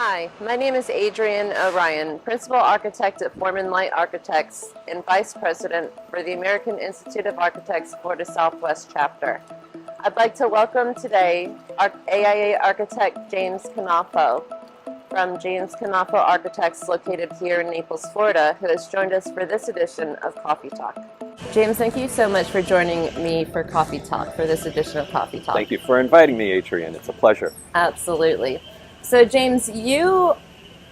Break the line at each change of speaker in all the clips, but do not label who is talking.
Hi, my name is Adrienne O'Ryan, Principal Architect at Foreman Light Architects and Vice President for the American Institute of Architects Florida Southwest Chapter. I'd like to welcome today AIA architect James Knafo from James Knafo Architects located here in Naples, Florida, who has joined us for this edition of Coffee Talk. James, thank you so much for joining me for Coffee Talk, for this edition of Coffee Talk.
Thank you for inviting me, Adrienne. It's a pleasure.
Absolutely. So, James, you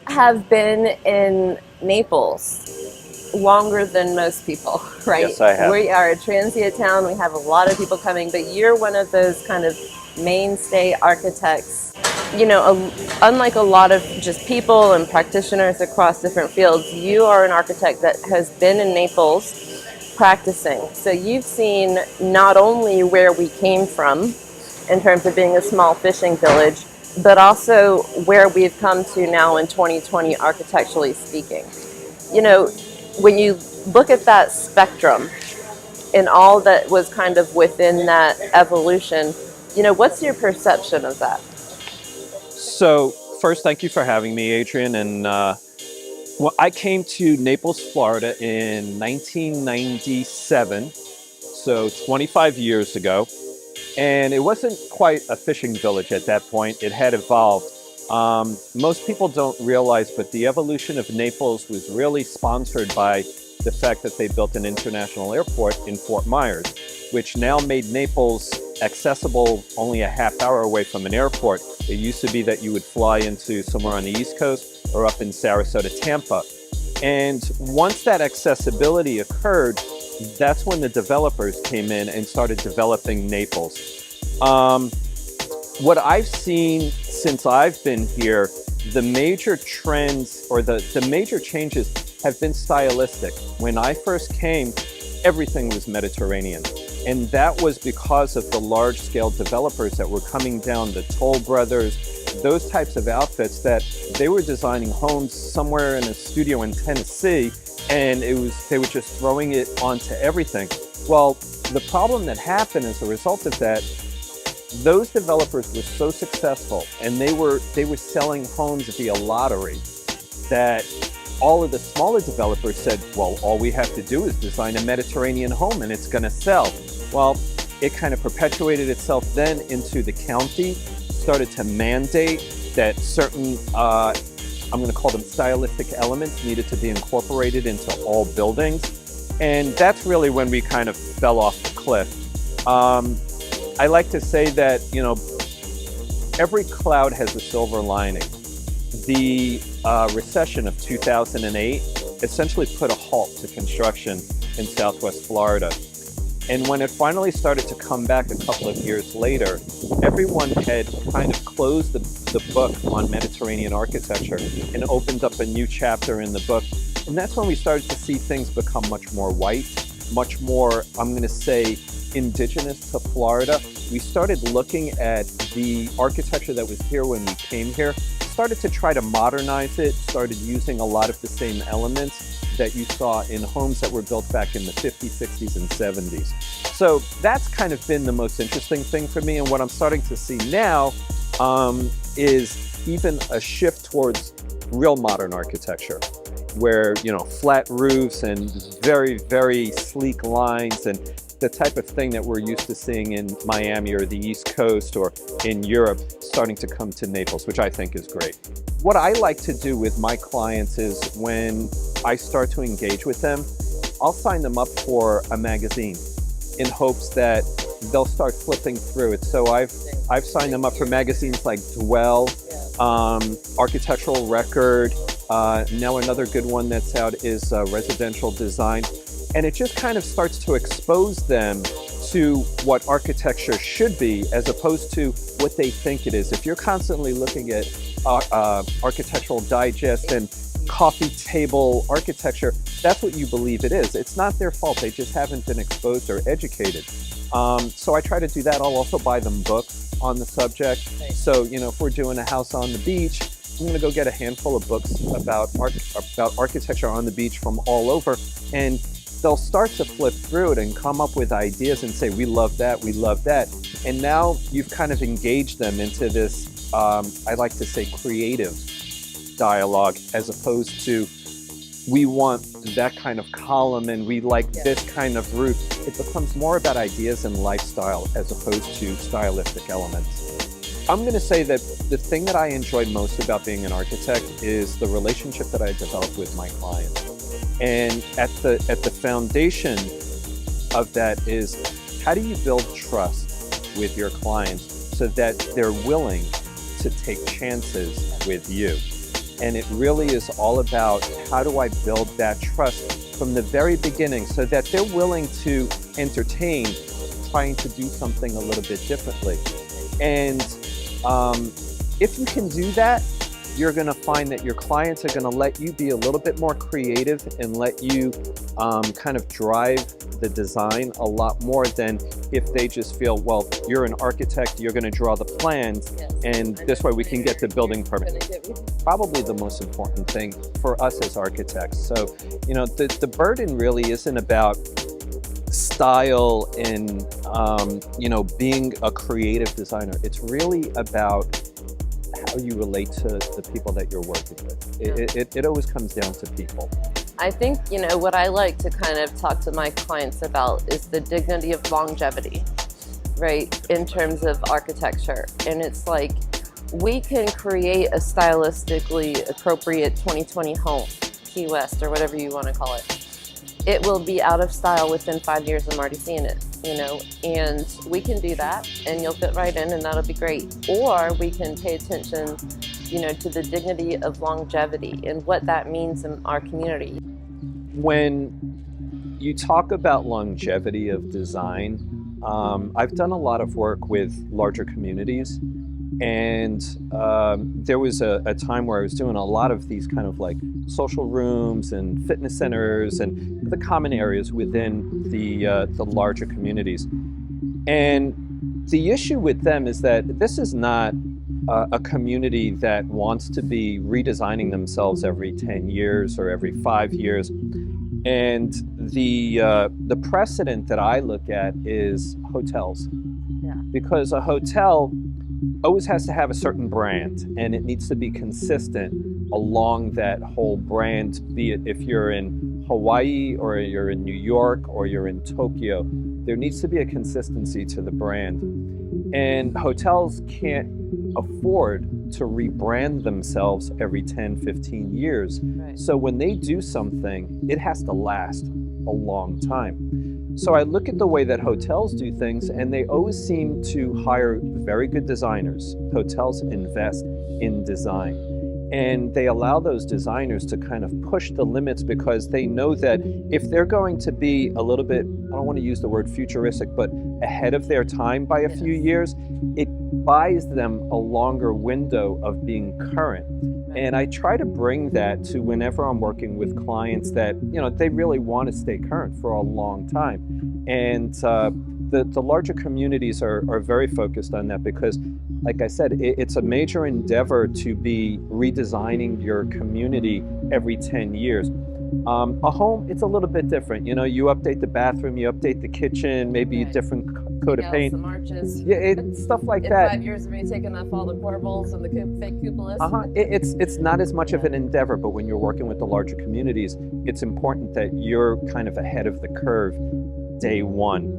have been in Naples longer than most people, right?
Yes, I have.
We are a transient town. We have a lot of people coming, but you're one of those kind of mainstay architects. You know, unlike a lot of just people and practitioners across different fields, you are an architect that has been in Naples practicing. So you've seen not only where we came from in terms of being a small fishing village, but also where we've come to now in 2020, architecturally speaking. You know, when you look at that spectrum and all that was kind of within that evolution, you know, what's your perception of that?
So, first, thank you for having me, Adrienne. And well, I came to Naples, Florida in 1997, so 25 years ago. And it wasn't quite a fishing village at that point. It had evolved. Most people don't realize, but the evolution of Naples was really sponsored by the fact that they built an international airport in Fort Myers, which now made Naples accessible only a half hour away from an airport. It used to be that you would fly into somewhere on the East Coast or up in Sarasota, Tampa. And once that accessibility occurred, that's when the developers came in and started developing Naples. What I've seen since I've been here, the major trends or the major changes have been stylistic. When I first came, everything was Mediterranean. And that was because of the large-scale developers that were coming down, the Toll Brothers, those types of outfits, that they were designing homes somewhere in a studio in Tennessee, and they were just throwing it onto everything. Well, the problem that happened as a result of that, those developers were so successful, and they were selling homes via lottery, that all of the smaller developers said, well, all we have to do is design a Mediterranean home and it's going to sell. Well, it kind of perpetuated itself then into the county, started to mandate that certain I'm going to call them stylistic elements needed to be incorporated into all buildings. And that's really when we kind of fell off the cliff. I like to say that, you know, every cloud has a silver lining. The recession of 2008 essentially put a halt to construction in Southwest Florida. And when it finally started to come back a couple of years later, everyone had kind of closed the book on Mediterranean architecture and opened up a new chapter in the book. And that's when we started to see things become much more white, much more, I'm going to say, indigenous to Florida. We started looking at the architecture that was here when we came here, started to try to modernize it, started using a lot of the same elements that you saw in homes that were built back in the 50s, 60s, and 70s. So that's kind of been the most interesting thing for me. And what I'm starting to see now is even a shift towards real modern architecture, where, you know, flat roofs and very, very sleek lines and the type of thing that we're used to seeing in Miami or the East Coast or in Europe starting to come to Naples, which I think is great. What I like to do with my clients is when I start to engage with them, I'll sign them up for a magazine in hopes that they'll start flipping through it. So I've signed them up for magazines like Dwell, Architectural Record. Now another good one that's out is Residential Design. And it just kind of starts to expose them to what architecture should be as opposed to what they think it is. If you're constantly looking at Architectural Digest and coffee table architecture, that's what you believe it is. It's not their fault. They just haven't been exposed or educated. So I try to do that. I'll also buy them books on the subject. So, you know, if we're doing a house on the beach, I'm going to go get a handful of books about architecture on the beach from all over, and they'll start to flip through it and come up with ideas and say, we love that, we love that. And now you've kind of engaged them into this, I like to say, creative dialogue, as opposed to we want that kind of column and we like this kind of roof. It becomes more about ideas and lifestyle as opposed to stylistic elements. I'm going to say that the thing that I enjoy most about being an architect is the relationship that I develop with my clients. And at the foundation of that is, how do you build trust with your clients so that they're willing to take chances with you? And it really is all about, how do I build that trust from the very beginning so that they're willing to entertain trying to do something a little bit differently. And if you can do that, you're going to find that your clients are going to let you be a little bit more creative and let you kind of drive the design a lot more than if they just feel, well, you're an architect, you're going to draw the plans, and this way we can get the building permit. Probably the most important thing for us as architects. So, you know, the burden really isn't about style and, you know, being a creative designer. It's really about how you relate to the people that you're working with. It always comes down to people.
I think, you know, what I like to kind of talk to my clients about is the dignity of longevity, right, in terms of architecture. And it's like, we can create a stylistically appropriate 2020 home, Key West, or whatever you want to call it. It will be out of style within 5 years. I'm already seeing it, you know, and we can do that and you'll fit right in and that'll be great. Or we can pay attention, you know, to the dignity of longevity and what that means in our community.
When you talk about longevity of design, I've done a lot of work with larger communities, and there was a time where I was doing a lot of these kind of like social rooms and fitness centers and the common areas within the larger communities. And the issue with them is that this is not a community that wants to be redesigning themselves every 10 years or every 5 years. And the precedent that I look at is hotels.
Yeah.
Because a hotel always has to have a certain brand, and it needs to be consistent along that whole brand, be it if you're in Hawaii or you're in New York or you're in Tokyo. There needs to be a consistency to the brand. And hotels can't afford to rebrand themselves every 10, 15 years.
Right.
So when they do something, it has to last a long time. So I look at the way that hotels do things, and they always seem to hire very good designers. Hotels invest in design, and they allow those designers to kind of push the limits, because they know that if they're going to be a little bit, I don't want to use the word futuristic, but ahead of their time by a few years, it buys them a longer window of being current. And I try to bring that to whenever I'm working with clients that, you know, they really want to stay current for a long time. And the larger communities are very focused on that, because, like I said, it's a major endeavor to be redesigning your community every 10 years. A home, it's a little bit different. You know, you update the bathroom, you update the kitchen, maybe a different coat of paint.
Some arches.
Yeah, it's stuff like
In
that.
5 years, we're taking off all the corbels and the fake cupolas.
It's not as much of an endeavor, but when you're working with the larger communities, it's important that you're kind of ahead of the curve day one.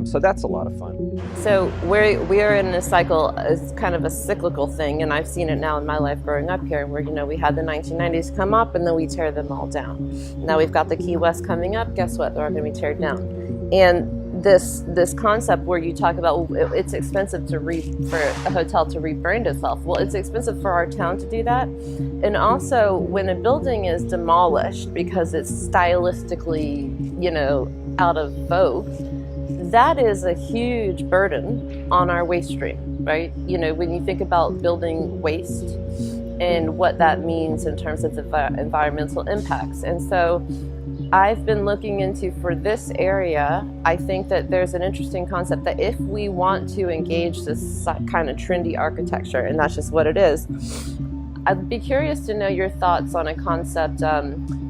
So that's a lot of fun.
So we are in a cycle, it's kind of a cyclical thing, and I've seen it now in my life growing up here, where, you know, we had the 1990s come up and then we tear them all down. Now we've got the Key West coming up. Guess what? They're all going to be teared down. And this concept where you talk about, it's expensive for a hotel to rebrand itself. Well, it's expensive for our town to do that. And also, when a building is demolished because it's stylistically, you know, out of vogue, that is a huge burden on our waste stream, right? You know, when you think about building waste and what that means in terms of the environmental impacts. And so I've been looking into, for this area, I think that there's an interesting concept that if we want to engage this kind of trendy architecture, and that's just what it is, I'd be curious to know your thoughts on a concept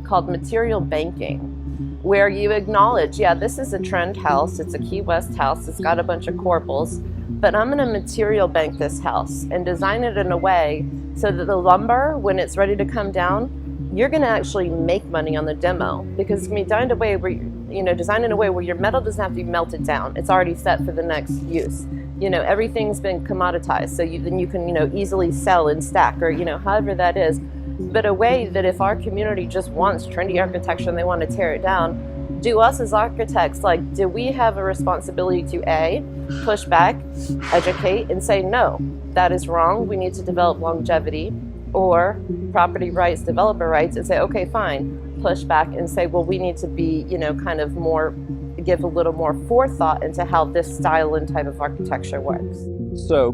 called material banking, where you acknowledge, yeah, this is a trend house, it's a Key West house, it's got a bunch of corbels, but I'm going to material bank this house and design it in a way so that the lumber, when it's ready to come down, you're going to actually make money on the demo, because it's going to be done in a way where designed in a way where your metal doesn't have to be melted down. It's already set for the next use. Everything's been commoditized, so then you can easily sell and stack, or however that is. But a way that if our community just wants trendy architecture and they want to tear it down, do us as architects, do we have a responsibility to push back, educate, and say, no, that is wrong, we need to develop longevity, or property rights, developer rights, and say, okay, fine, push back and say, well, we need to be, kind of more, give a little more forethought into how this style and type of architecture works.
So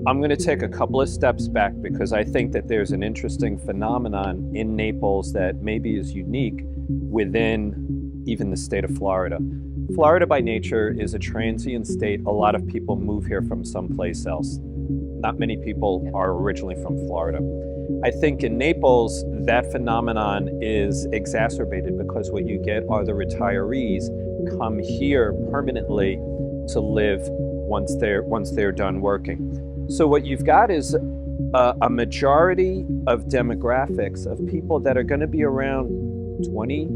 I'm going to take a couple of steps back, because I think that there's an interesting phenomenon in Naples that maybe is unique within even the state of Florida. Florida by nature is a transient state. A lot of people move here from someplace else. Not many people are originally from Florida. I think in Naples, that phenomenon is exacerbated because what you get are the retirees come here permanently to live once they're done working. So what you've got is a majority of demographics of people that are going to be around 20,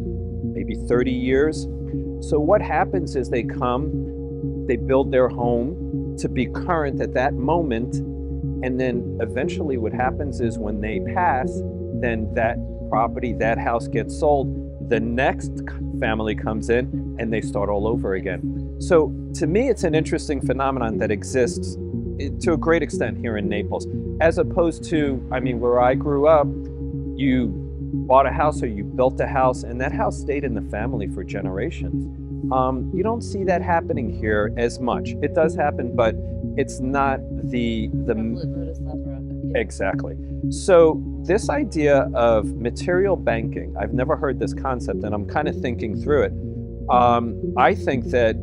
maybe 30 years. So what happens is they come, they build their home to be current at that moment, and then eventually what happens is when they pass, then that property, that house gets sold, the next family comes in and they start all over again. So to me, it's an interesting phenomenon that exists to a great extent here in Naples, as opposed to, where I grew up, you bought a house or you built a house and that house stayed in the family for generations. You don't see that happening here as much. It does happen, but it's not the exactly. So this idea of material banking, I've never heard this concept, and I'm kind of thinking through it. I think that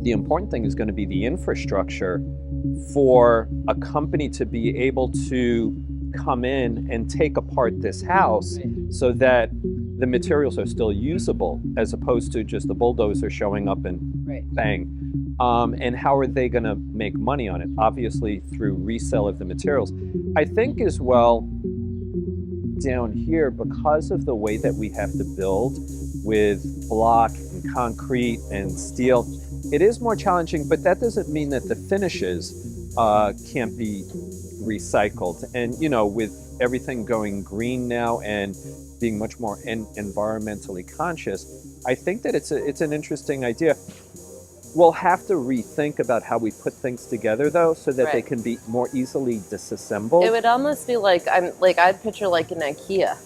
the important thing is going to be the infrastructure for a company to be able to come in and take apart this house so that the materials are still usable, as opposed to just the bulldozer showing up and bang. And how are they going to make money on it? Obviously through resale of the materials. I think as well, down here, because of the way that we have to build with block and concrete and steel, it is more challenging, but that doesn't mean that the finishes can't be recycled. And with everything going green now and being much more environmentally conscious, I think that it's an interesting idea. We'll have to rethink about how we put things together, though, so that they can be more easily disassembled.
It would almost be I'd picture like an IKEA.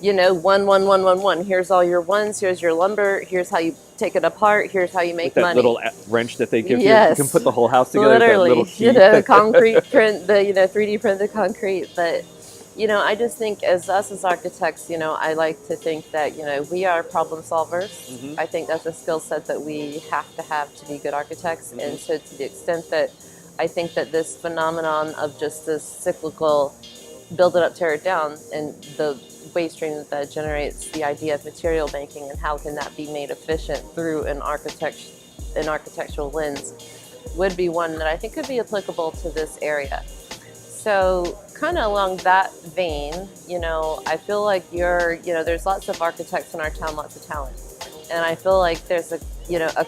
1, 1, 1, 1, 1. Here's all your ones. Here's your lumber. Here's how you take it apart. Here's how you make
that
money.
Little wrench that they give you.
Yes.
You can put the whole house together.
Literally,
that little key.
Concrete print, the 3D printed concrete. But I just think as architects, I like to think that we are problem solvers. Mm-hmm. I think that's a skill set that we have to be good architects. Mm-hmm. And so to the extent that I think that this phenomenon of just this cyclical build it up, tear it down, and the waste stream that generates the idea of material banking and how can that be made efficient through an architectural lens would be one that I think could be applicable to this area. So kind of along that vein, I feel like there's lots of architects in our town, lots of talent. And I feel like there's a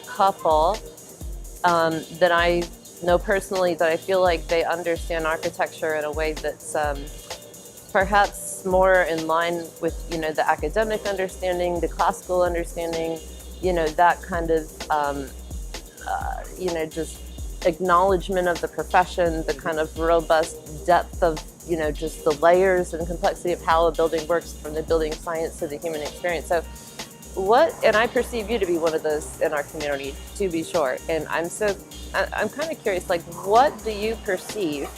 couple that I know personally that I feel like they understand architecture in a way that's perhaps more in line with, the academic understanding, the classical understanding, that kind of, just acknowledgement of the profession, the kind of robust depth of, just the layers and complexity of how a building works, from the building science to the human experience. So and I perceive you to be one of those in our community, to be sure. And I'm kind of curious, what do you perceive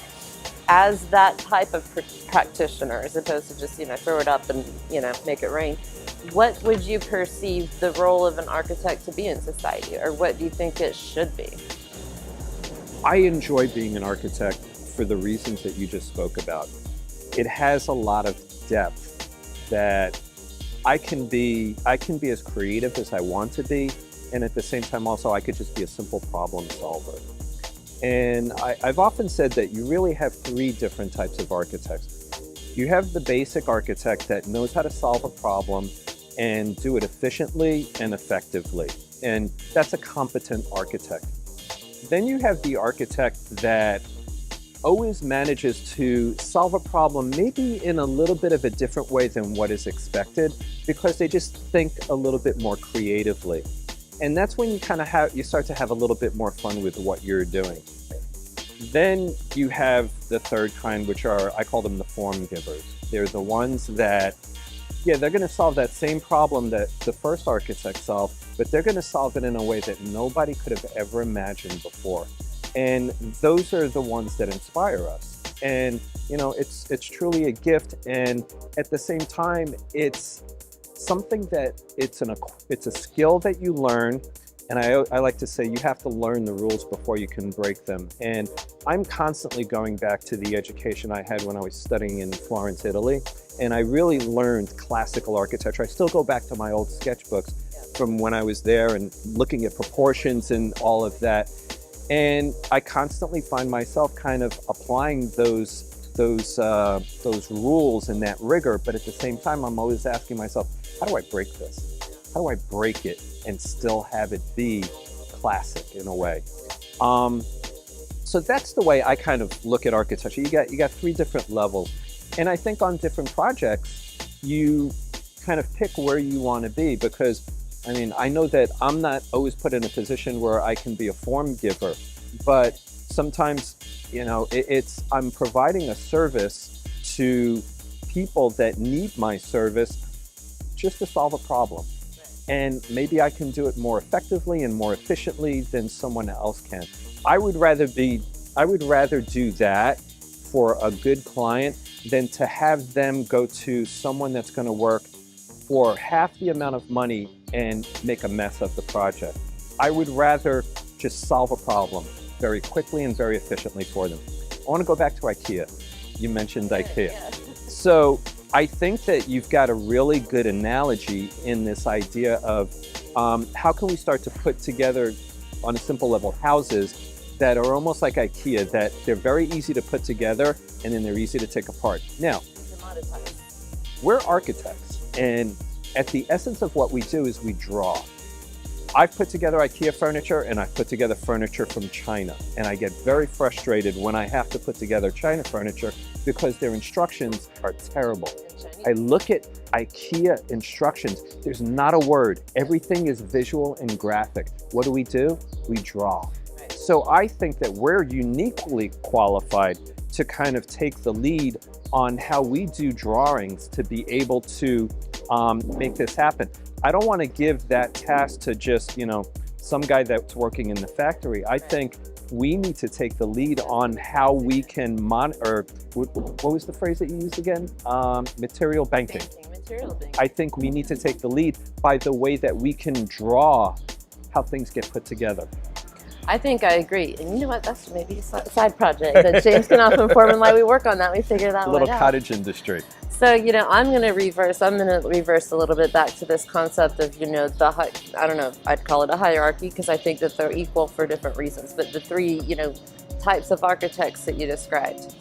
as that type of practitioner, as opposed to just, throw it up and, make it rain? What would you perceive the role of an architect to be in society, or what do you think it should be?
I enjoy being an architect for the reasons that you just spoke about. It has a lot of depth that I can be as creative as I want to be, and at the same time also I could just be a simple problem solver. And I've often said that you really have three different types of architects. You have the basic architect that knows how to solve a problem and do it efficiently and effectively. And that's a competent architect. Then you have the architect that always manages to solve a problem maybe in a little bit of a different way than what is expected, because they just think a little bit more creatively. And that's when you start to have a little bit more fun with what you're doing. Then you have the third kind, which are, I call them the form givers. They're the ones that, yeah, they're going to solve that same problem that the first architect solved, but they're going to solve it in a way that nobody could have ever imagined before. And those are the ones that inspire us. And, you know, it's truly a gift. And at the same time, it's something that it's a skill that you learn. And I like to say you have to learn the rules before you can break them. And I'm constantly going back to the education I had when I was studying in Florence, Italy. And I really learned classical architecture. I still go back to my old sketchbooks from when I was there and looking at proportions and all of that. And I constantly find myself kind of applying those rules and that rigor. But at the same time, I'm always asking myself, how do I break this? How do I break it and still have it be classic in a way? So that's the way I kind of look at architecture. You got three different levels. And I think on different projects, you kind of pick where you want to be, because I mean, I know that I'm not always put in a position where I can be a form giver, but sometimes, you know, I'm providing a service to people that need my service just to solve a problem. And maybe I can do it more effectively and more efficiently than someone else can. I would rather do that for a good client than to have them go to someone that's going to work for half the amount of money and make a mess of the project. I would rather just solve a problem very quickly and very efficiently for them. I want to go back to IKEA. You mentioned IKEA.
Yeah.
So I think that you've got a really good analogy in this idea of how can we start to put together, on a simple level, houses that are almost like IKEA, that they're very easy to put together and then they're easy to take apart. Now, we're architects, and at the essence of what we do is we draw. I've put together IKEA furniture and I've put together furniture from China, and I get very frustrated when I have to put together China furniture because their instructions are terrible. I look at IKEA instructions, there's not a word. Everything is visual and graphic. What do? We draw. So I think that we're uniquely qualified to kind of take the lead on how we do drawings to be able to make this happen. I don't want to give that task to just, you know, some guy that's working in the factory. I think we need to take the lead on how we can monitor, what was the phrase that you used again? Material banking.
Material banking.
I think we need to take the lead by the way that we can draw how things get put together.
I think I agree. And you know what? That's maybe a side project that James Knafo and Foreman and I, we work on that. We figure that
A little
one out.
cottage industry.
So, you know, I'm going to reverse a little bit back to this concept of, you know, I don't know, I'd call it a hierarchy, because I think that they're equal for different reasons. But the three, you know, types of architects that you described.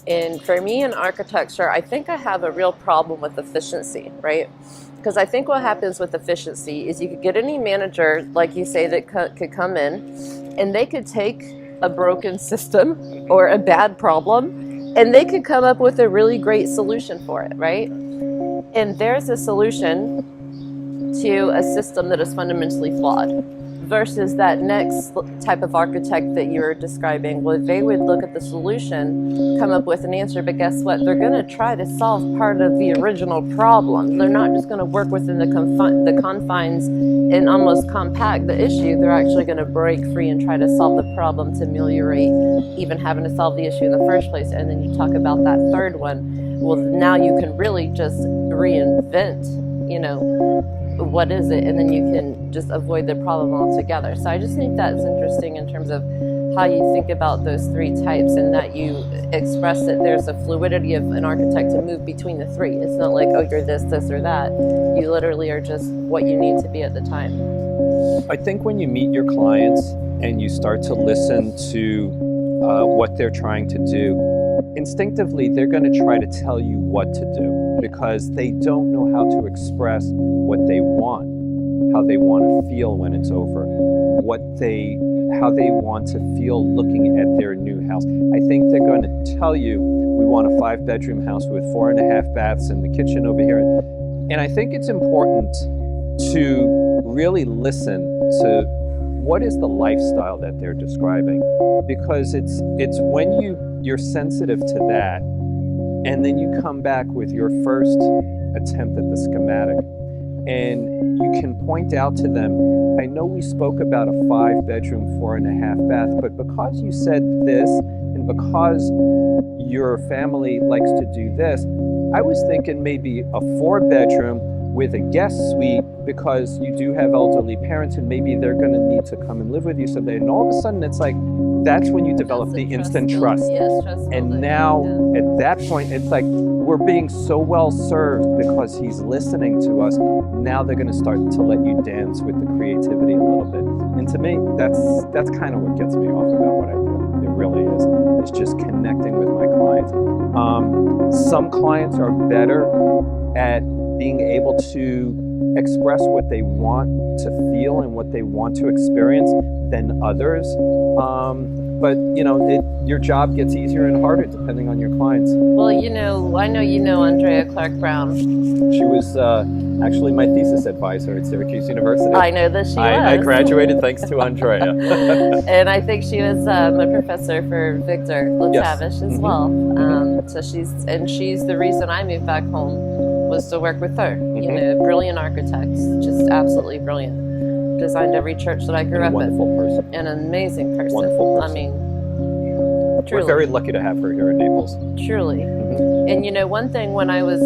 And for me in architecture, I think I have a real problem with efficiency, right? Because I think what happens with efficiency is you could get any manager, like you say, that could come in and they could take a broken system or a bad problem and they could come up with a really great solution for it, right? And there's a solution to a system that is fundamentally flawed versus that next type of architect that you're describing, where they would look at the solution, come up with an answer, but guess what? They're going to try to solve part of the original problem. They're not just going to work within the confines and almost compact the issue. They're actually going to break free and try to solve the problem to ameliorate even having to solve the issue in the first place. And then you talk about that third one. Well, now you can really just reinvent, you know, what is it, and then you can just avoid the problem altogether. So I just think that's interesting in terms of how you think about those three types, and that you express that there's a fluidity of an architect to move between the three. It's not like, oh, you're this, or that. You literally are just what you need to be at the time.
I think when you meet your clients and you start to listen to what they're trying to do, instinctively they're going to try to tell you what to do because they don't know how to express what they want, how they want to feel when it's over, how they want to feel looking at their new house. I think they're going to tell you, we want a 5-bedroom house with 4.5 baths and the kitchen over here. And I think it's important to really listen to what is the lifestyle that they're describing, because it's when you're sensitive to that, and then you come back with your first attempt at the schematic, and you can point out to them, I know we spoke about a 5-bedroom, 4.5 bath, but because you said this, and because your family likes to do this, I was thinking maybe a 4-bedroom with a guest suite, because you do have elderly parents and maybe they're going to need to come and live with you someday. And all of a sudden it's like, that's when you develop the instant trust.
Yes, trust
And
building.
now at that point, it's like, we're being so well served because he's listening to us. Now they're going to start to let you dance with the creativity a little bit. And to me, that's kind of what gets me off about what I do. It really is. It's just connecting with my clients. Some clients are better at being able to express what they want to feel and what they want to experience than others. But your job gets easier and harder depending on your clients.
Well, I know you know Andrea Clark Brown.
She was actually my thesis advisor at Syracuse University.
I know that she was.
I graduated thanks to Andrea.
And I think she was a professor for Victor Latavish as well. So she's the reason I moved back home, was to work with her. Brilliant architect, just absolutely brilliant. Designed every church that I grew up in.
Wonderful person.
An amazing person.
Wonderful person.
I mean,
We're very lucky to have her here in Naples.
Truly. And one thing, when I was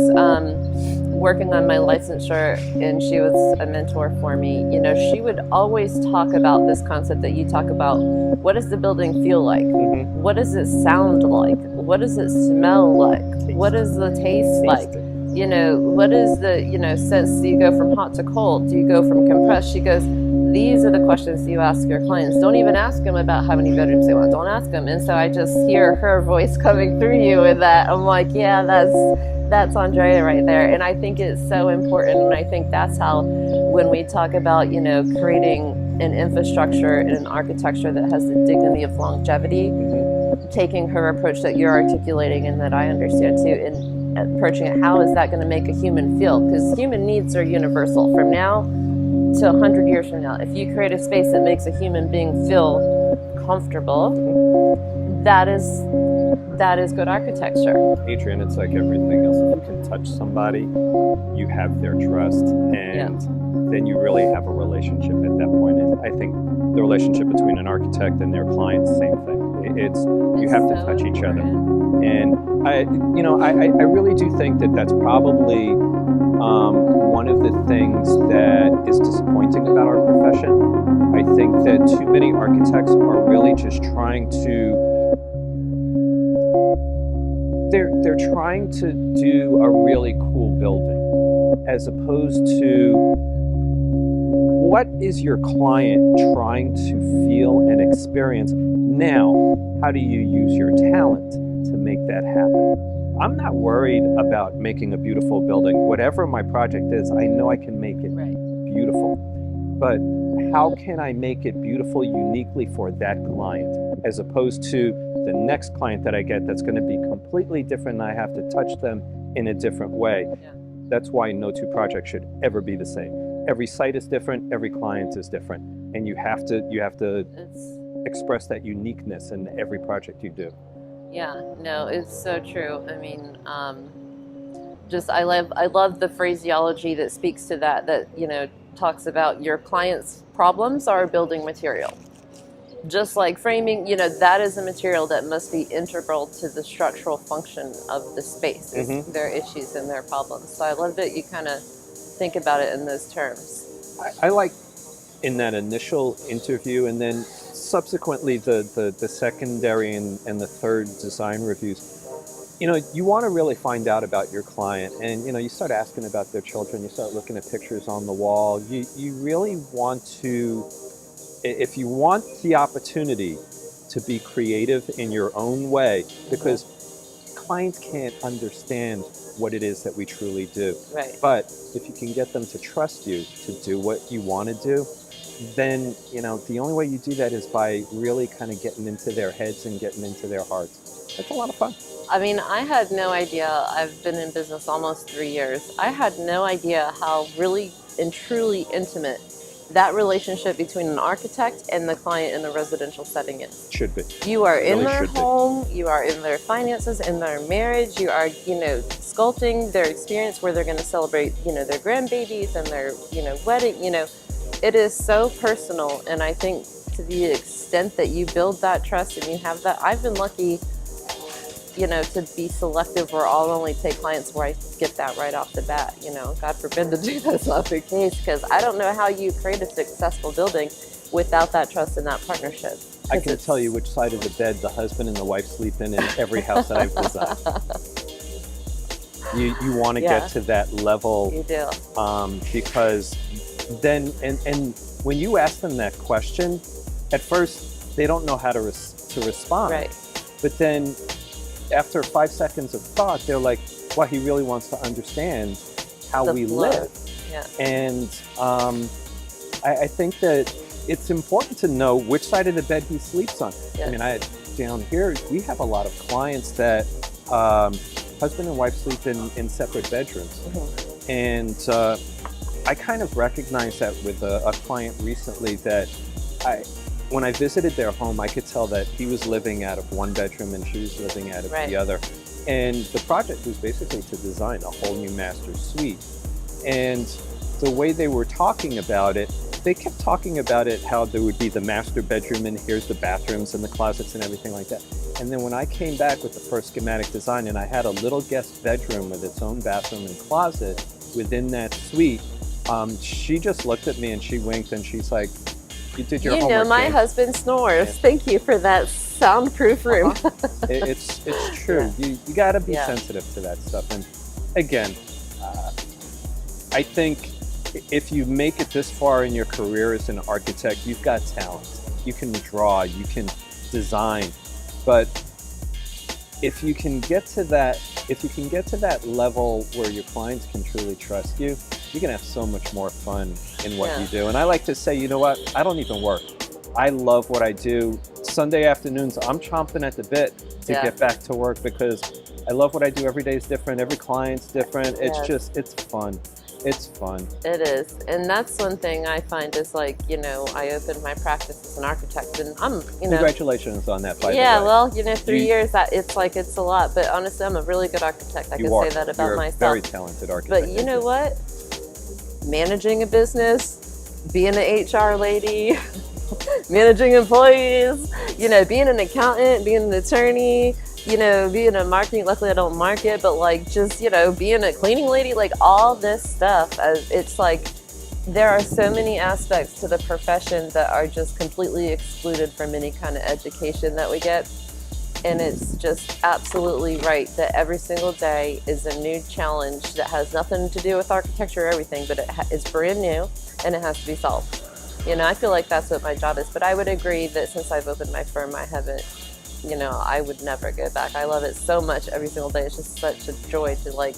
working on my licensure and she was a mentor for me, she would always talk about this concept that you talk about. What does the building feel like? What does it sound like? What does it smell like? What does the taste like? What is the, sense? Do you go from hot to cold? Do you go from compressed? She goes, these are the questions you ask your clients. Don't even ask them about how many bedrooms they want. Don't ask them. And so I just hear her voice coming through you with that. I'm like, yeah, that's Andrea right there. And I think it's so important. And I think that's how, when we talk about, creating an infrastructure and an architecture that has the dignity of longevity, taking her approach that you're articulating and that I understand too, and approaching it, how is that going to make a human feel? Because human needs are universal. From now to 100 years from now, if you create a space that makes a human being feel comfortable, that is good architecture.
Adrian, it's like everything else. If you can touch somebody, you have their trust, and then you really have a relationship at that point. And I think the relationship between an architect and their client, same thing. You have to touch each other. And I really do think that that's probably one of the things that is disappointing about our profession. I think that too many architects are really just trying to, they're trying to do a really cool building, as opposed to, what is your client trying to feel and experience? Now, how do you use your talent to make that happen? I'm not worried about making a beautiful building. Whatever my project is, I know I can make it beautiful. But how can I make it beautiful uniquely for that client, as opposed to the next client that I get that's going to be completely different and I have to touch them in a different way? That's why no two projects should ever be the same. Every site is different, every client is different, and you have to express that uniqueness in every project you do.
Yeah, no, it's so true. I mean, I love the phraseology that speaks to that talks about your client's problems are building material. Just like framing, that is a material that must be integral to the structural function of the space, their issues and their problems. So I love that you kind of think about it in those terms.
I like in that initial interview, and then subsequently the secondary and the third design reviews, you want to really find out about your client, and you start asking about their children, you start looking at pictures on the wall. You really want to, if you want the opportunity to be creative in your own way, because clients can't understand what it is that we truly do.
Right.
But if you can get them to trust you to do what you want to do, then, the only way you do that is by really kind of getting into their heads and getting into their hearts. It's a lot of fun.
I mean, I had no idea. I've been in business almost 3 years. I had no idea how really and truly intimate that relationship between an architect and the client in a residential setting is.
Should be.
You are in
Really
their
should be.
home, you are in their finances, in their marriage, you are, sculpting their experience where they're going to celebrate, their grandbabies and their, wedding, It is so personal, and I think to the extent that you build that trust and you have that, I've been lucky, to be selective where I'll only take clients where I get that right off the bat. God forbid to do that's not the case, because I don't know how you create a successful building without that trust and that partnership.
I can tell you which side of the bed the husband and the wife sleep in every house that I've designed. You want to get to that level.
You do.
Because then, and when you ask them that question, at first they don't know how to respond.
Right.
But then after 5 seconds of thought, they're like, wow, he really wants to understand how we live.
Yeah.
And I think that it's important to know which side of the bed he sleeps on.
Yes.
I mean, down here, we have a lot of clients that husband and wife sleep in separate bedrooms.
Mm-hmm.
And I kind of recognized that with a client recently that when I visited their home, I could tell that he was living out of one bedroom and she was living out of the other. And the project was basically to design a whole new master suite. And the way they were talking about it, they kept talking about it, how there would be the master bedroom and here's the bathrooms and the closets and everything like that. And then when I came back with the first schematic design and I had a little guest bedroom with its own bathroom and closet within that suite, she just looked at me and she winked and she's like, you did your homework.
My husband snores. Yeah. Thank you for that soundproof room.
It's true. Yeah. You got to be sensitive to that stuff. And again, I think if you make it this far in your career as an architect, you've got talent. You can draw, you can design, but if you can get to that level where your clients can truly trust you, you're gonna have so much more fun in what you do. And I like to say, you know what? I don't even work. I love what I do. Sunday afternoons, I'm chomping at the bit to get back to work because I love what I do. Every day is different. Every client's different. It's it's fun. It's fun.
It is. And that's one thing I find is I opened my practice as an architect and I'm,
Congratulations on that, by the way.
Yeah, well, 3 years, it's a lot. But honestly, I'm a really good architect. I can say that about myself.
You're a very talented architect.
But you know what? Managing a business, being an HR lady, managing employees, being an accountant, being an attorney, being a marketing, luckily I don't market, but being a cleaning lady, all this stuff, it's there are so many aspects to the profession that are just completely excluded from any kind of education that we get. And it's just absolutely right that every single day is a new challenge that has nothing to do with architecture or everything, but it's brand new and it has to be solved. I feel like that's what my job is. But I would agree that since I've opened my firm, I haven't, I would never go back. I love it so much every single day. It's just such a joy to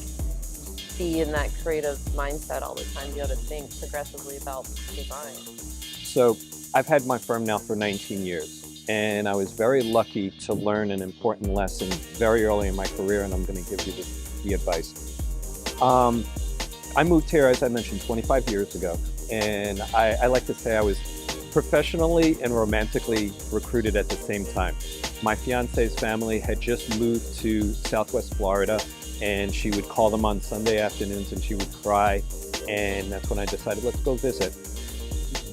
be in that creative mindset all the time, be able to think progressively about design.
So I've had my firm now for 19 years. And I was very lucky to learn an important lesson very early in my career, and I'm going to give you the advice. I moved here, as I mentioned, 25 years ago, and I like to say I was professionally and romantically recruited at the same time. My fiance's family had just moved to Southwest Florida, and she would call them on Sunday afternoons and she would cry, and that's when I decided, let's go visit.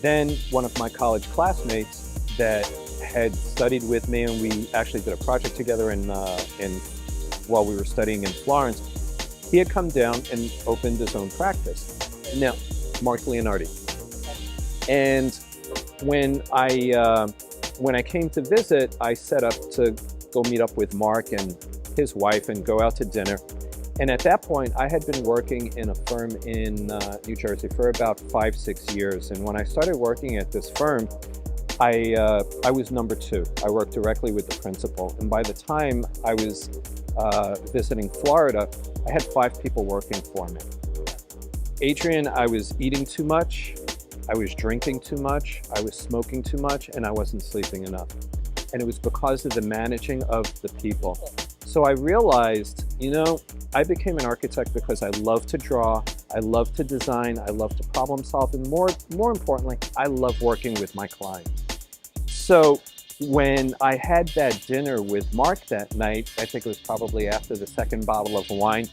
Then one of my college classmates that had studied with me, and we actually did a project together while we were studying in Florence. He had come down and opened his own practice. Now, Mark Leonardi. And when I came to visit, I set up to go meet up with Mark and his wife and go out to dinner. And at that point, I had been working in a firm in New Jersey for about 5-6 years. And when I started working at this firm, I was number two. I worked directly with the principal, and by the time I was visiting Florida, I had 5 people working for me. Adrian, I was eating too much, I was drinking too much, I was smoking too much, and I wasn't sleeping enough. And it was because of the managing of the people. So I realized, I became an architect because I love to draw, I love to design, I love to problem solve, and more importantly, I love working with my clients. So when I had that dinner with Mark that night, I think it was probably after the second bottle of wine,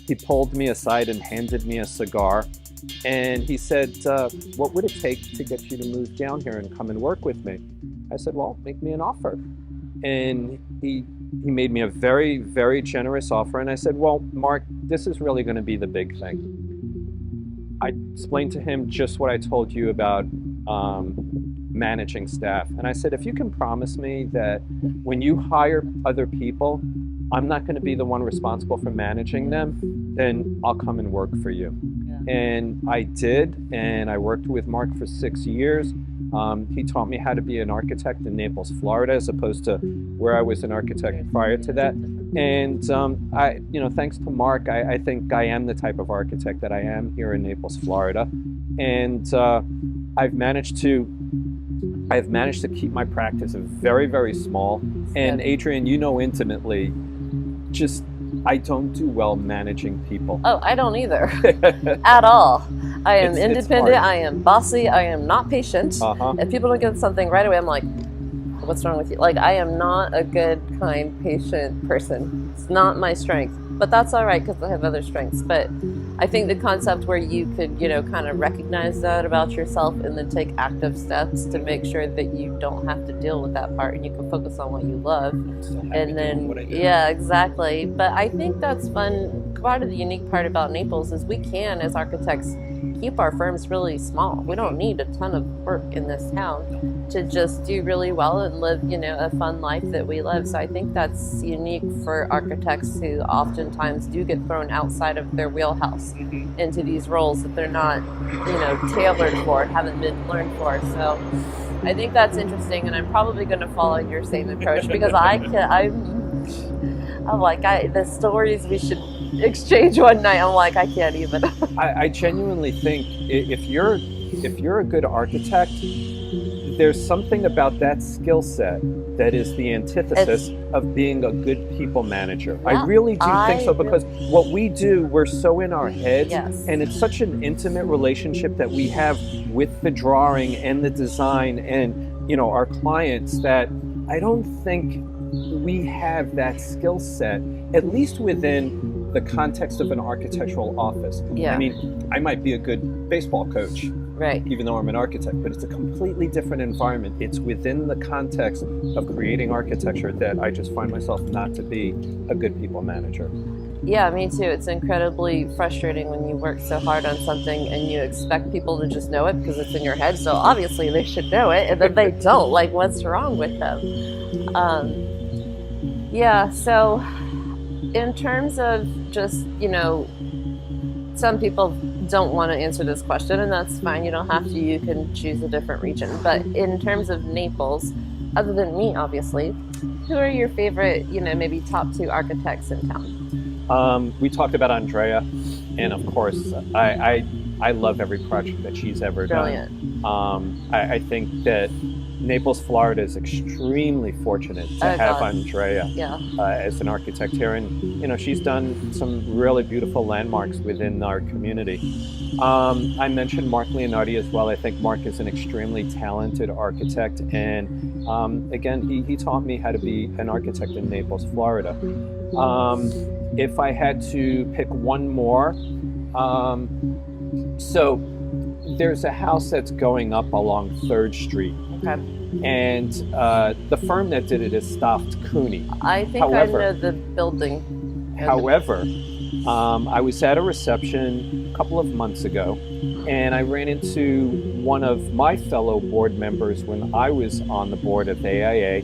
he pulled me aside and handed me a cigar. And he said, what would it take to get you to move down here and come and work with me? I said, well, make me an offer. And he made me a very, very generous offer. And I said, well, Mark, this is really going to be the big thing. I explained to him just what I told you about managing staff. And I said, if you can promise me that when you hire other people, I'm not going to be the one responsible for managing them, then I'll come and work for you. Yeah. And I did, and I worked with Mark for 6 years. He taught me how to be an architect in Naples, Florida, as opposed to where I was an architect prior to that. And thanks to Mark, I think I am the type of architect that I am here in Naples, Florida. And I've managed to keep my practice very, very small. And Adrian, intimately, I don't do well managing people.
Oh, I don't either. At all. I am independent, I am bossy, I am not patient. If people don't get something right away, I'm like, what's wrong with you? Like, I am not a good, kind, patient person. It's not my strength. But that's all right, because I have other strengths. But I think the concept where you could, kind of recognize that about yourself and then take active steps to make sure that you don't have to deal with that part and you can focus on what you love. And then, yeah, exactly. But I think that's fun. Part of the unique part about Naples is we can, as architects, keep our firms really small. We don't need a ton of work in this town to just do really well and live, a fun life that we live. So I think that's unique for architects who oftentimes do get thrown outside of their wheelhouse into these roles that they're not, tailored for, haven't been learned for. So I think that's interesting, and I'm probably going to follow your same approach because the stories we should exchange one night, I'm like, I can't even.
I genuinely think if you're a good architect, there's something about that skill set that is the antithesis of being a good people manager. Yeah, I really do think so, because what we do, we're so in our heads, and it's such an intimate relationship that we have with the drawing and the design and our clients that I don't think we have that skill set, at least within the context of an architectural office. Yeah. I mean, I might be a good baseball coach, right, even though I'm an architect, but it's a completely different environment. It's within the context of creating architecture that I just find myself not to be a good people manager.
Yeah, me too. It's incredibly frustrating when you work so hard on something and you expect people to just know it because it's in your head. So obviously they should know it, and then they don't. Like, what's wrong with them? Yeah, so in terms of just, some people don't want to answer this question, and that's fine. You don't have to. You can choose a different region. But in terms of Naples, other than me, obviously, who are your favorite, maybe top 2 architects in town?
We talked about Andrea, and of course, I love every project that she's ever done. I think that Naples, Florida is extremely fortunate to have Andrea as an architect here, and she's done some really beautiful landmarks within our community. I mentioned Mark Leonardi as well. I think Mark is an extremely talented architect, and again, he taught me how to be an architect in Naples, Florida. If I had to pick one more, so there's a house that's going up along 3rd Street. Okay. And the firm that did it is Staft Cooney.
I think I know the building.
However, I was at a reception a couple of months ago, and I ran into one of my fellow board members when I was on the board of AIA,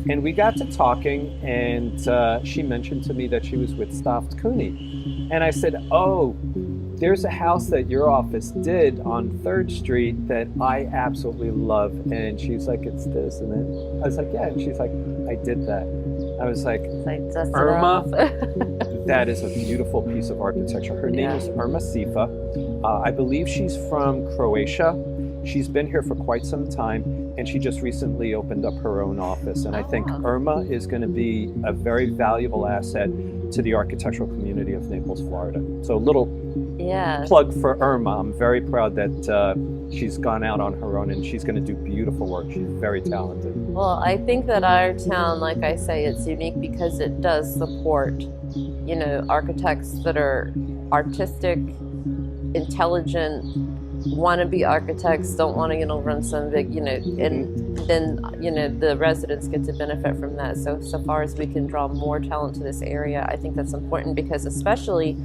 and we got to talking, and she mentioned to me that she was with Staft Cooney. And I said, oh, there's a house that your office did on 3rd Street that I absolutely love. And she's like, it's this. And then I was like, yeah. And she's like, I did that. I was like,
Dust it
Irma,
off.
that is a beautiful piece of architecture. Her name is Irma Sifa. I believe she's from Croatia. She's been here for quite some time, and she just recently opened up her own office. And I think Irma is going to be a very valuable asset to the architectural community of Naples, Florida. So a little plug for Irma. I'm very proud that she's gone out on her own, and she's going to do beautiful work. She's very talented.
Well, I think that our town, like I say, it's unique because it does support, you know, architects that are artistic, intelligent, want to be architects, don't want to, you know, run some big, you know, and then, you know, the residents get to benefit from that. So far as we can draw more talent to this area, I think that's important because especially,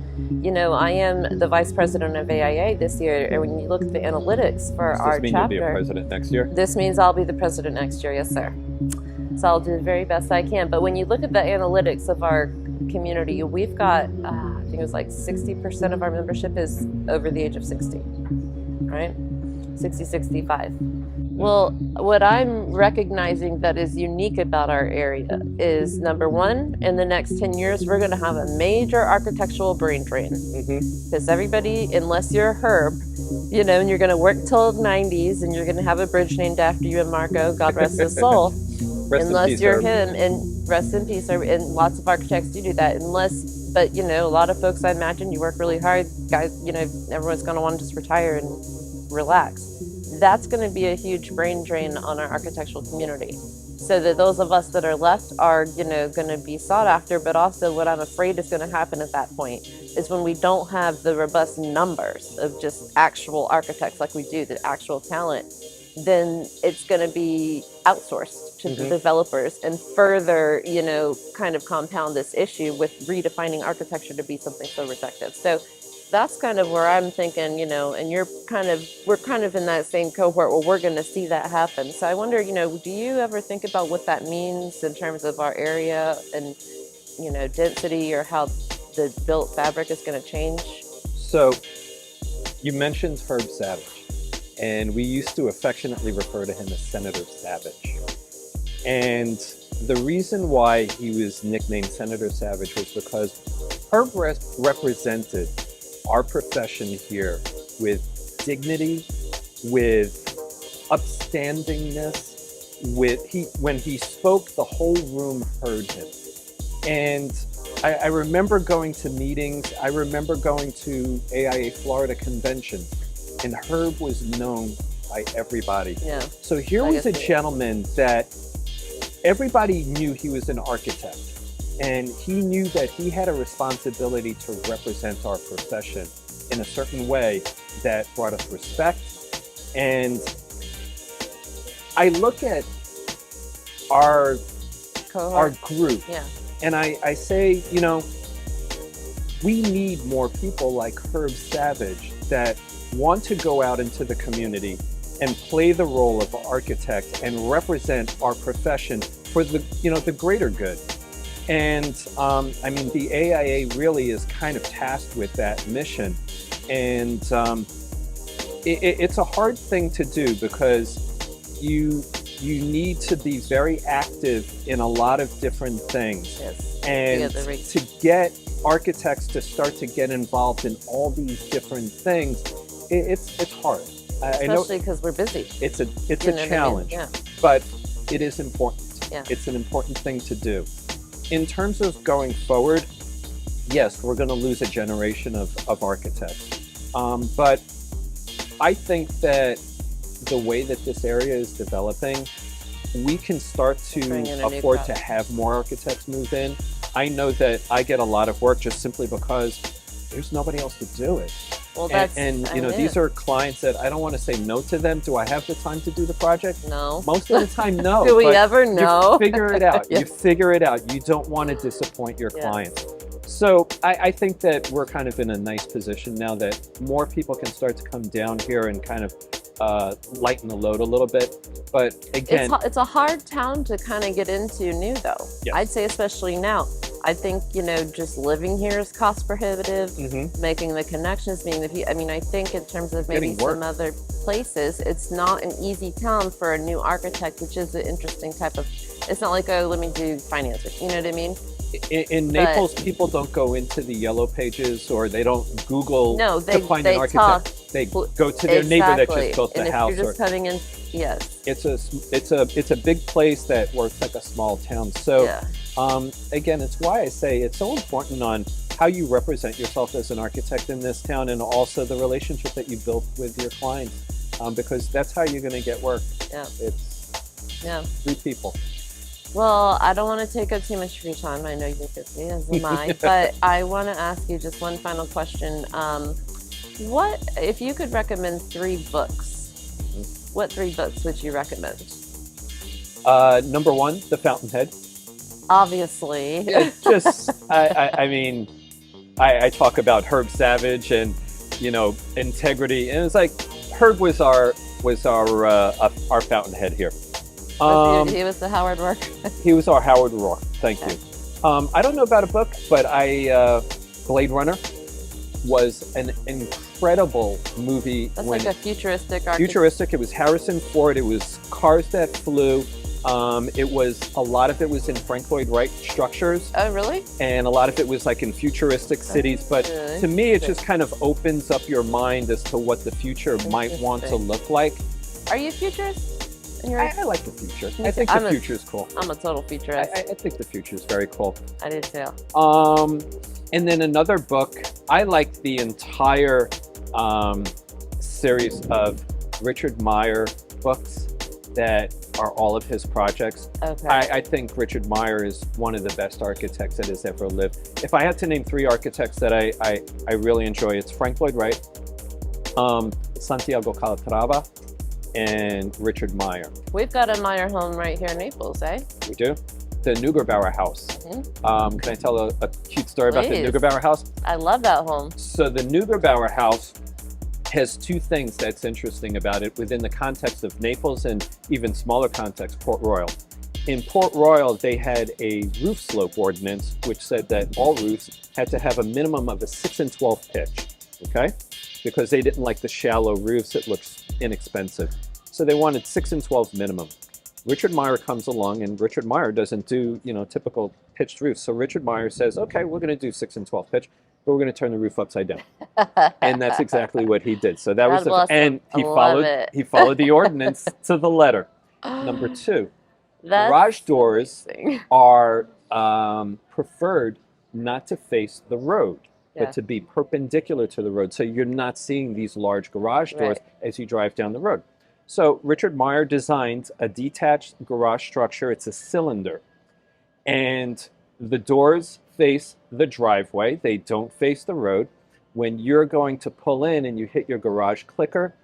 you know, I am the vice president of AIA this year, and when you look at the analytics for our chapter. Does this mean you'll be a president next year? This means I'll be the president next year, yes, sir. So I'll do the very best I can. But when you look at the analytics of our community, we've got, I think it was like 60% of our membership is over the age of 60. Right? 60, 65. Well, what I'm recognizing that is unique about our area is, number one, in the next 10 years, we're going to have a major architectural brain drain. Because everybody, unless you're a Herb, you know, and you're going to work till the 90s, and you're going to have a bridge named after you and Marco, God rest his soul. Unless you're him, and rest in peace, and lots of architects do that, but you know, a lot of folks, I imagine, you work really hard, guys, you know, everyone's going to want to just retire and relax. That's going to be a huge brain drain on our architectural community. So that those of us that are left are, you know, going to be sought after, but also what I'm afraid is going to happen at that point is when we don't have the robust numbers of just actual architects like we do, the actual talent, then it's going to be outsourced to the developers and further, you know, kind of compound this issue with redefining architecture to be something so reductive. So that's kind of where I'm thinking, you know, and we're kind of in that same cohort where we're going to see that happen. So I wonder, you know, do you ever think about what that means in terms of our area and, you know, density, or how the built fabric is going to change?
So you mentioned Herb Savage, and we used to affectionately refer to him as Senator Savage. And the reason why he was nicknamed Senator Savage was because Herb represented our profession here with dignity, with upstandingness, when he spoke, the whole room heard him. And I remember going to meetings, I remember going to AIA Florida convention, and Herb was known by everybody.
Yeah.
So here was a gentleman that everybody knew he was an architect. And he knew that he had a responsibility to represent our profession in a certain way that brought us respect. And I look at our group, and I say, you know, we need more people like Herb Savage that want to go out into the community and play the role of architect and represent our profession for the, you know, the greater good. And I mean, the AIA really is kind of tasked with that mission. And it's a hard thing to do because you need to be very active in a lot of different things.
Yes.
And to get architects to start to get involved in all these different things, it's hard.
Especially because we're busy.
It's a challenge, but it is important.
Yeah.
It's an important thing to do. In terms of going forward, yes, we're going to lose a generation of architects. But I think that the way that this area is developing, we can start to afford to have more architects move in. I know that I get a lot of work just simply because there's nobody else to do it.
Well,
and you know, these are clients that I don't want to say no to them. Do I have the time to do the project?
No.
Most of the time, no.
Do we ever know?
You figure it out. You figure it out. You don't want to disappoint your clients. So I think that we're kind of in a nice position now that more people can start to come down here and kind of lighten the load a little bit. But again,
it's a hard town to kind of get into new, though.
Yes.
I'd say especially now. I think, just living here is cost prohibitive.
Hmm.
Making the connections, being I mean, I think in terms of maybe
Getting work.
some other places, it's not an easy town for a new architect, which is an interesting type of. It's not like, oh, let me do finances. You know what I mean?
In
But
Naples, people don't go into the yellow pages or they don't Google
no,
to find an
talk
architect. They go to their neighbor that
exactly.
just built
And
the
if
house.
you're just coming in, yes,
It's a big place that works like a small town. So
yeah,
again, it's why I say it's so important on how you represent yourself as an architect in this town, and also the relationship that you built with your clients, because that's how you're going to get work.
yeah,
It's
yeah.
through people.
Well, I don't want to take up too much of your time. I know you're busy, as am I. But I want to ask you just one final question. What, if you could recommend 3 books, what 3 books would you recommend?
Number one, The Fountainhead.
Obviously.
It just, I mean, I talk about Herb Savage and integrity, and it's like Herb was our Fountainhead here.
He was the Howard Rourke.
He was our Howard Rourke. Thank
Okay.
you. I don't know about a book, but Blade Runner was an incredible movie.
That's
when
like a futuristic architect.
futuristic. It was Harrison Ford. It was cars that flew. It was a lot of it was in Frank Lloyd Wright structures,
Oh, really?
and a lot of it was like in futuristic cities. But
Really?
to me, it just kind of opens up your mind as to what the future might want to
Interesting.
look like.
Are you a futurist? And you're,
I like the future.
Me
I
too.
think the future is cool.
I'm a total futurist.
I think the future is very cool.
I do too.
And then another book, I like the entire series of Richard Meyer books that are all of his projects.
Okay.
I think Richard Meyer is one of the best architects that has ever lived. If I had to name 3 architects that I really enjoy, it's Frank Lloyd Wright, Santiago Calatrava, and Richard Meyer.
We've got a Meyer home right here in Naples, eh?
We do. The Neugebauer house.
Mhm.
Can I tell a cute story about the
Please.
Neugebauer house?
I love that home.
So the Neugebauer house has 2 things that's interesting about it within the context of Naples and even smaller context, Port Royal. In Port Royal, they had a roof slope ordinance which said that all roofs had to have a minimum of a 6 and 12 pitch, okay? Because they didn't like the shallow roofs, it looks inexpensive. So they wanted 6 and 12 minimum. Richard Meyer comes along, and Richard Meyer doesn't do, typical pitched roofs. So Richard Meyer says, okay, we're going to do 6 and 12 pitch, but we're going to turn the roof upside down. And that's exactly what he did. So that
God
was
bless him.
and
I love it.
he followed the ordinance to the letter. Number 2,
That's
garage doors
amazing.
are preferred not to face the road,
Yeah.
but to be perpendicular to the road. So you're not seeing these large garage doors as you drive down the road. So Richard Meyer designed a detached garage structure. It's a cylinder. And the doors face the driveway. They don't face the road. When you're going to pull in and you hit your garage clicker,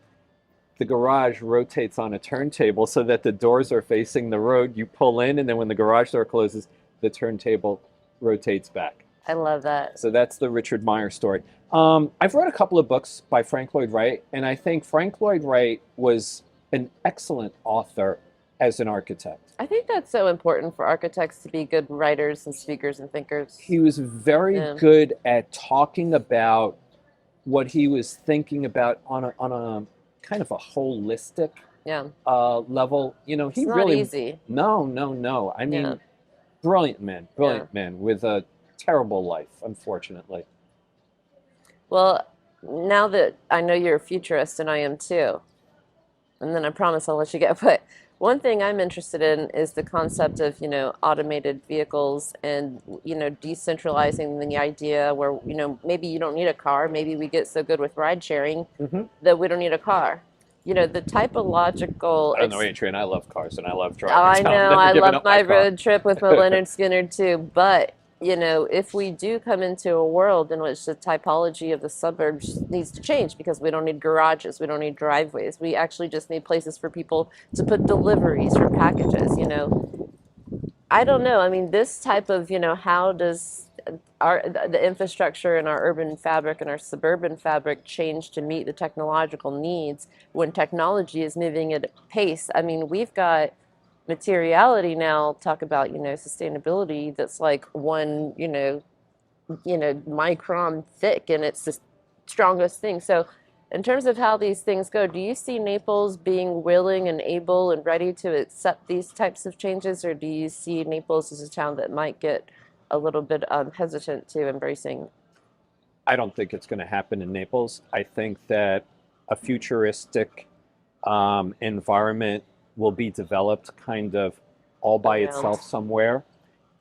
the garage rotates on a turntable so that the doors are facing the road. You pull in, and then when the garage door closes, the turntable rotates back.
I love that.
So that's the Richard Meyer story. I've read a couple of books by Frank Lloyd Wright, and I think Frank Lloyd Wright was an excellent author as an architect.
I think that's so important for architects to be good writers and speakers and thinkers.
He was very good at talking about what he was thinking about on a kind of a holistic level. He
It's
really
not easy.
No. I mean,
Yeah.
brilliant man with a terrible life, unfortunately.
Well, now that I know you're a futurist and I am too, and then I promise I'll let you go, but one thing I'm interested in is the concept of, automated vehicles and, decentralizing the idea where, maybe you don't need a car. Maybe we get so good with ride sharing that we don't need a car. The typological.
I don't know, Adrian. I love cars and I love driving.
Oh, I
so I'm
know.
never
I
giving
love
up
my
car.
road trip with my Leonard Skinner too. But, if we do come into a world in which the typology of the suburbs needs to change because we don't need garages, we don't need driveways, we actually just need places for people to put deliveries or packages, I don't know. I mean, this type of, how does the infrastructure in our urban fabric and our suburban fabric change to meet the technological needs when technology is moving at a pace? I mean, we've got materiality now talk about, sustainability that's like one, micron thick, and it's the strongest thing. So, in terms of how these things go, do you see Naples being willing and able and ready to accept these types of changes, or do you see Naples as a town that might get a little bit hesitant to embracing?
I don't think it's going to happen in Naples. I think that a futuristic environment will be developed kind of all by
Around
itself somewhere.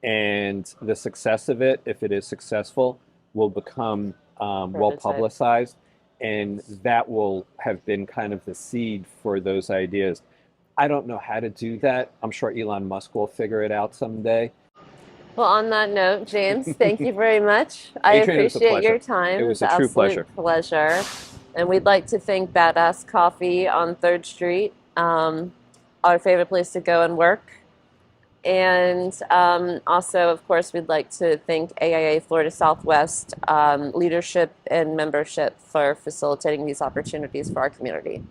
And the success of it, if it is successful, will become well
prototype?
publicized. And that will have been kind of the seed for those ideas. I don't know how to do that. I'm sure Elon Musk will figure it out someday.
Well, on that note, James, thank you very much. I
Adrian, it was a
appreciate your
pleasure. It
time.
was
It's
a
an
true pleasure.
absolute pleasure. And we'd like to thank Badass Coffee on 3rd Street, our favorite place to go and work. And also, of course, we'd like to thank AIA Florida Southwest leadership and membership for facilitating these opportunities for our community.